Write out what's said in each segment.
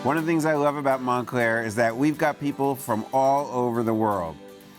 One of the things I love about Montclair is that we've got people from all over the world.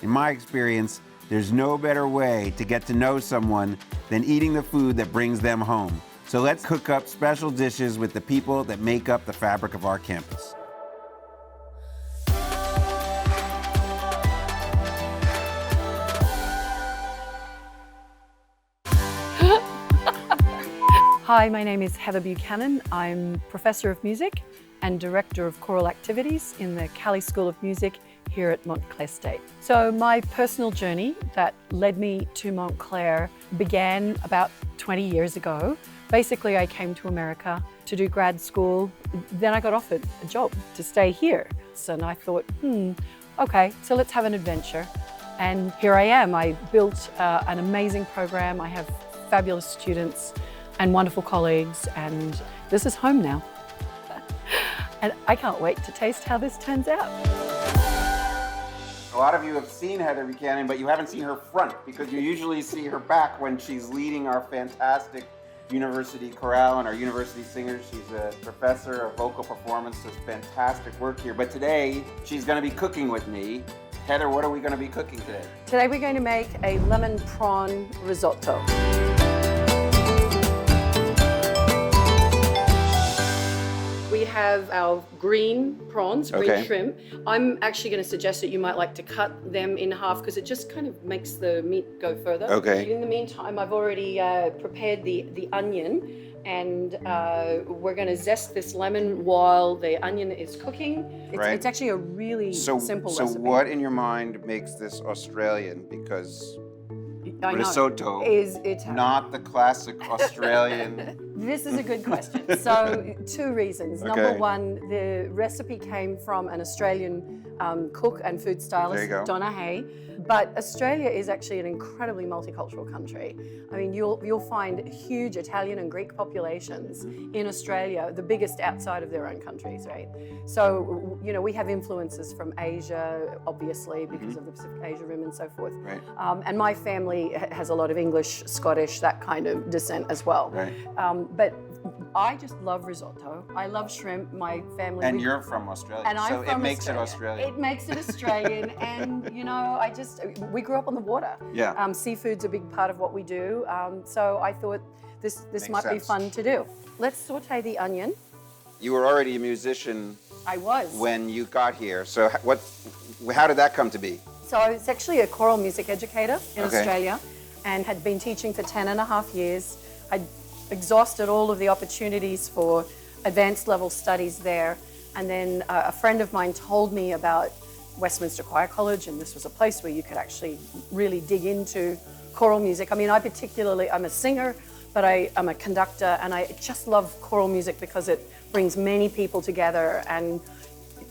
In my experience, there's no better way to get to know someone than eating the food that brings them home. So let's cook up special dishes with the people that make up the fabric of our campus. Hi, my name is Heather Buchanan. I'm Professor of Music and Director of Choral Activities in the Cali School of Music here at Montclair State. So my personal journey that led me to Montclair began about 20 years ago. Basically, I came to America to do grad school. Then I got offered a job to stay here. And I thought, okay, so let's have an adventure. And here I am. I built an amazing program. I have fabulous students and wonderful colleagues, and this is home now. And I can't wait to taste how this turns out. A lot of you have seen Heather Buchanan, but you haven't seen her front because you usually see her back when she's leading our fantastic university chorale and our university singers. She's a professor of vocal performance, does fantastic work here. But today, she's gonna be cooking with me. Heather, what are we gonna be cooking today? Today we're going to make a lemon prawn risotto. We have our green prawns, green shrimp. I'm actually going to suggest that you might like to cut them in half because it just kind of makes the meat go further. Okay. In the meantime, I've already prepared the onion, and we're going to zest this lemon while the onion is cooking. It's actually a really simple recipe. So what in your mind makes this Australian? Because I know. Risotto is Italian. Not the classic Australian. This is a good question. So, two reasons. Okay. Number one, the recipe came from an Australian cook and food stylist, Donna Hay. But Australia is actually an incredibly multicultural country. I mean, you'll find huge Italian and Greek populations in Australia, the biggest outside of their own countries, right? So, you know, we have influences from Asia, obviously, because of the Pacific Asia Rim and so forth. Right. And my family has a lot of English, Scottish, that kind of descent as well. Right. But I just love risotto. I love shrimp. My family. And you're from Australia, and so I'm from it makes Australia. it Australian. It makes it Australian, and you know, we grew up on the water. Yeah. Seafood's a big part of what we do. So I thought this might be fun to do. Let's saute the onion. You were already a musician. I was. When you got here. So how did that come to be? So I was actually a choral music educator in Australia, and had been teaching for 10.5 years. I'd exhausted all of the opportunities for advanced level studies there. And then a friend of mine told me about Westminster Choir College, and this was a place where you could actually really dig into choral music. I mean, I'm a singer, but I'm a conductor, and I just love choral music because it brings many people together, and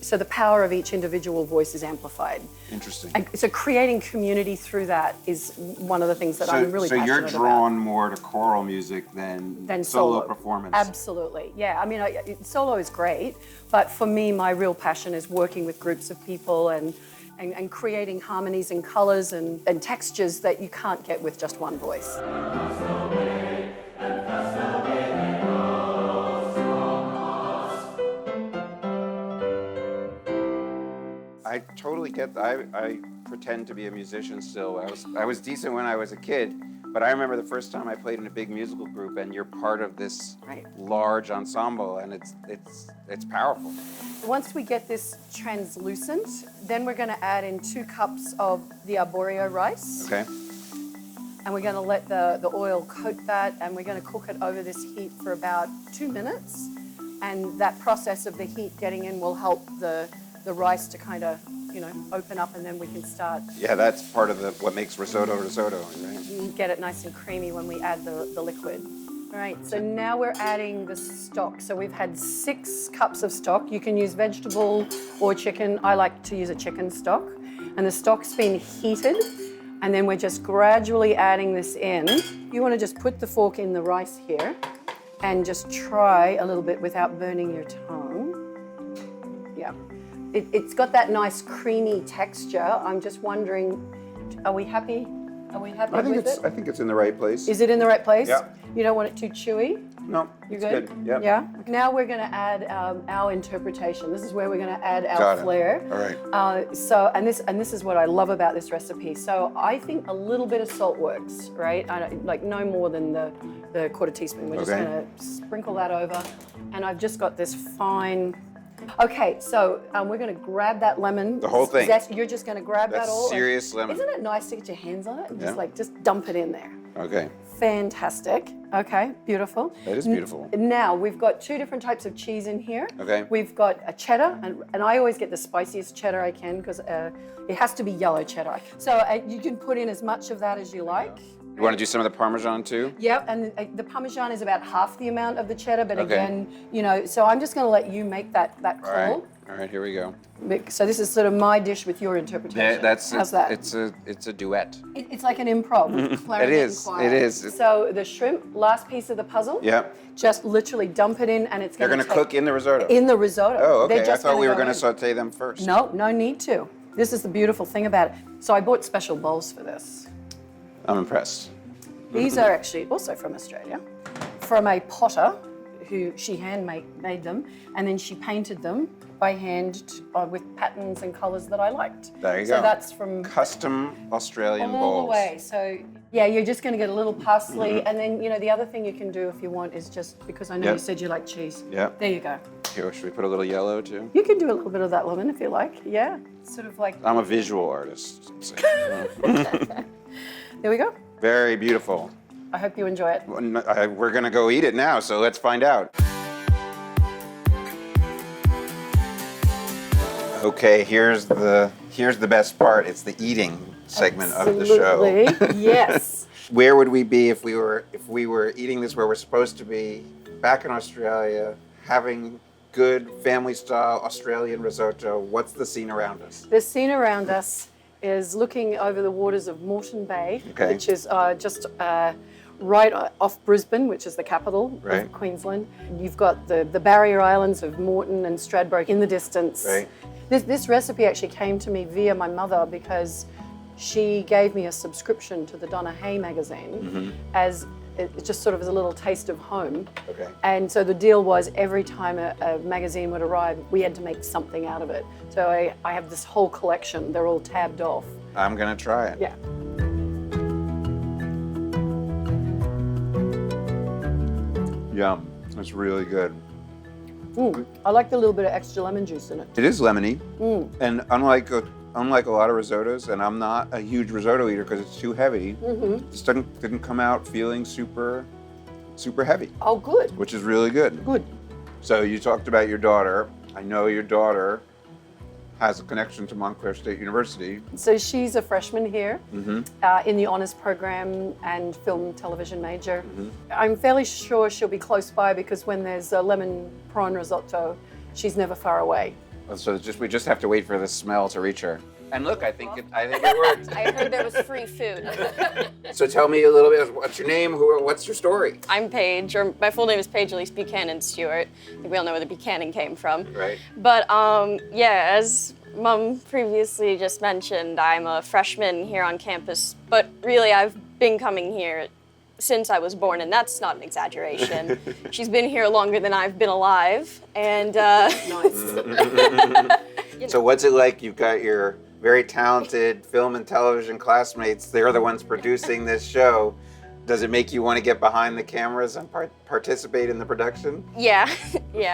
so the power of each individual voice is amplified. Interesting. And so creating community through that is one of the things that I'm really passionate about. So you're drawn more to choral music than solo performance? Absolutely, yeah. I mean, solo is great, but for me, my real passion is working with groups of people and creating harmonies and colors and textures that you can't get with just one voice. I totally get that. I pretend to be a musician still. I was decent when I was a kid, but I remember the first time I played in a big musical group, and you're part of this large ensemble, and it's powerful. Once we get this translucent, then we're going to add in 2 cups of the arborio rice. Okay. And we're going to let the oil coat that, and we're going to cook it over this heat for about 2 minutes. And that process of the heat getting in will help the rice to kind of, you know, open up, and then we can start. Yeah, that's part of what makes risotto, right? You get it nice and creamy when we add the liquid. All right, so now we're adding the stock. So we've had 6 cups of stock. You can use vegetable or chicken. I like to use a chicken stock. And the stock's been heated, and then we're just gradually adding this in. You want to just put the fork in the rice here and just try a little bit without burning your tongue. Yeah. It's got that nice creamy texture. I'm just wondering, are we happy? Are we happy I think with it? I think it's in the right place. Is it in the right place? Yeah. You don't want it too chewy? No, You it's good? Yep. Yeah. Now we're going to add our interpretation. This is where we're going to add our Got it. flair. All right. And this is what I love about this recipe. So I think a little bit of salt works, right? Like no more than the quarter teaspoon. We're just Okay. going to sprinkle that over, and I've just got this fine. Okay, so we're going to grab that lemon. The whole thing. You're just going to grab That's that all. serious lemon. Isn't it nice to get your hands on it and Yeah. just dump it in there? Okay. Fantastic. Okay, beautiful. That is beautiful. Now we've got two different types of cheese in here. Okay. We've got a cheddar, and I always get the spiciest cheddar I can because it has to be yellow cheddar. So you can put in as much of that as you like. You want to do some of the Parmesan too? Yep, and the Parmesan is about half the amount of the cheddar, but Okay. again, so I'm just going to let you make that call. All right, here we go. So this is sort of my dish with your interpretation. How's that? It's a duet. It's like an improv. It is. It is. So the shrimp, last piece of the puzzle. Yep. Just literally dump it in, and it's They're going going to cook in the risotto. in the risotto. Oh, okay. They're I just thought we were go going to in. saute them first. No, no need to. This is the beautiful thing about it. So I bought special bowls for this. I'm impressed. These are actually also from Australia, from a potter who she handmade them, and then she painted them by hand with patterns and colours that I liked. There you go. So that's from Custom Australian all bowls. the way. So yeah, you're just going to get a little parsley, and then the other thing you can do if you want is just, because I know you Yep. said you like cheese. Yep. There you go. Here, should we put a little yellow too? You can do a little bit of that lemon if you like. Yeah, sort of like. I'm a visual artist. So. There we go. Very beautiful. I hope you enjoy it. We're going to go eat it now, so let's find out. Okay, here's the best part. It's the eating segment of the show. Absolutely. Yes. Where would we be if we were eating this where we're supposed to be, back in Australia, having good family-style Australian risotto? What's the scene around us? The scene around us is looking over the waters of Moreton Bay, Okay. which is just right off Brisbane, which is the capital Right. of Queensland. You've got the barrier islands of Moreton and Stradbroke in the distance. Right. This recipe actually came to me via my mother because she gave me a subscription to the Donna Hay magazine as it just sort of as a little taste of home. Okay. And so the deal was every time a magazine would arrive, we had to make something out of it. So I have this whole collection. They're all tabbed off. I'm going to try it. Yeah. Yum. It's really good. I like the little bit of extra lemon juice in it. It is lemony, and unlike a lot of risottos, and I'm not a huge risotto eater because it's too heavy. This didn't come out feeling super heavy, Oh, good. which is really good. Good. So you talked about your daughter. I know your daughter has a connection to Montclair State University. So she's a freshman here in the honours program and film television major. I'm fairly sure she'll be close by because when there's a lemon prawn risotto, she's never far away. So we just have to wait for the smell to reach her. And look, I think it worked. I heard there was free food. So tell me a little bit. What's your name? What's your story? I'm Paige, or my full name is Paige Elise Buchanan Stewart. I think we all know where the Buchanan came from. Right. But yeah, as Mom previously just mentioned, I'm a freshman here on campus, but really I've been coming here since I was born, and that's not an exaggeration. She's been here longer than I've been alive, and Nice. So what's it like? You've got your very talented film and television classmates. They're the ones producing this show. Does it make you want to get behind the cameras and participate in the production? yeah,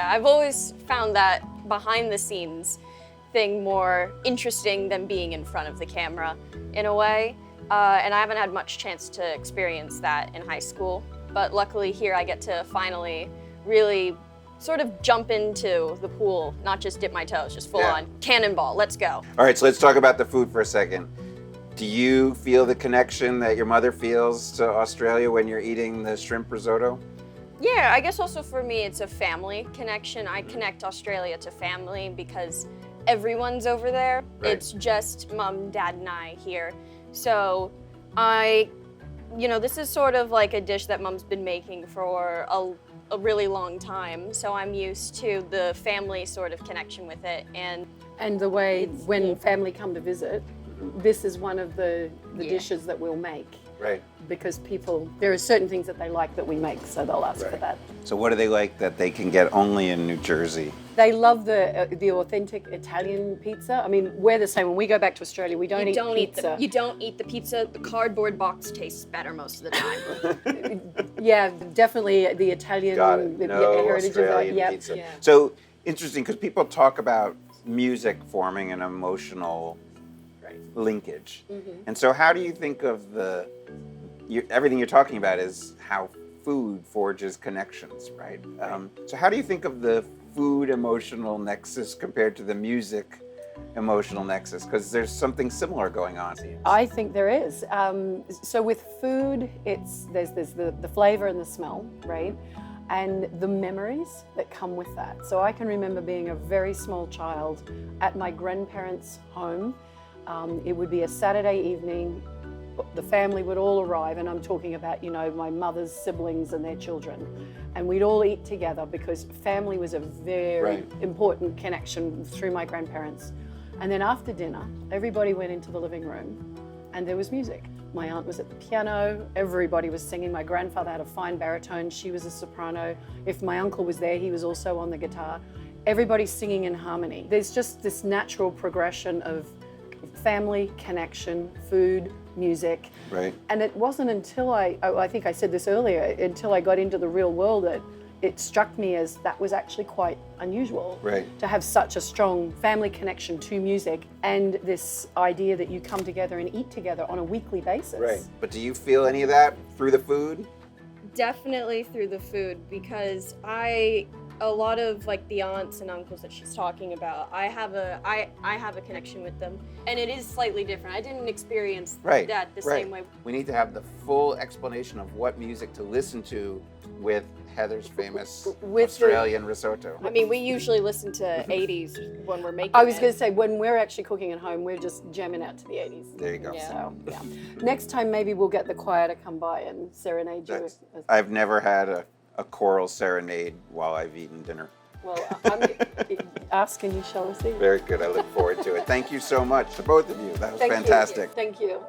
I've always found that behind the scenes thing more interesting than being in front of the camera in a way. And I haven't had much chance to experience that in high school. But luckily here I get to finally really sort of jump into the pool, not just dip my toes, just full on cannonball, let's go. All right, so let's talk about the food for a second. Do you feel the connection that your mother feels to Australia when you're eating the shrimp risotto? Yeah, I guess also for me it's a family connection. I connect Australia to family because everyone's over there. Right. It's just Mom, Dad, and I here. So this is sort of like a dish that Mom's been making for a really long time. So I'm used to the family sort of connection with it. And And the way when family come to visit, this is one of the Yeah. dishes that we'll make. Right. Because there are certain things that they like that we make, so they'll ask for Right. that. So what do they like that they can get only in New Jersey? They love the authentic Italian pizza. I mean, we're the same. When we go back to Australia, we don't eat pizza. You don't eat the pizza. The cardboard box tastes better most of the time. Yeah, definitely the Italian Got it. the No heritage Australian of that. Yep. pizza. Yeah. So interesting, because people talk about music forming an emotional linkage. And so how do you think of everything you're talking about is how food forges connections, right? So how do you think of the food emotional nexus compared to the music emotional nexus? Because there's something similar going on. I think there is. So with food, there's the flavor and the smell, right? And the memories that come with that. So I can remember being a very small child at my grandparents' home. It would be a Saturday evening. The family would all arrive, and I'm talking about, my mother's siblings and their children. And we'd all eat together because family was a very important connection through my grandparents. And then after dinner, everybody went into the living room and there was music. My aunt was at the piano, everybody was singing. My grandfather had a fine baritone, she was a soprano. If my uncle was there, he was also on the guitar. Everybody's singing in harmony. There's just this natural progression of family, connection, food, music. Right. And it wasn't until I think I said this earlier, until I got into the real world that it struck me as that was actually quite unusual. Right. To have such a strong family connection to music and this idea that you come together and eat together on a weekly basis. Right. But do you feel any of that through the food? Definitely through the food, because a lot of like the aunts and uncles that she's talking about, I have a connection with them, and it is slightly different. I didn't experience that the same way. We need to have the full explanation of what music to listen to with Heather's famous Australian risotto. I mean, we usually listen to 80s when we're making I was it. going to say, when we're actually cooking at home, we're just jamming out to the 80s. There you go. Yeah. So, yeah. Next time, maybe we'll get the choir to come by and serenade you. I've never had a choral serenade while I've eaten dinner. Well, ask and you shall receive. Very good. I look forward to it. Thank you so much to both of you. That was fantastic. Thank you.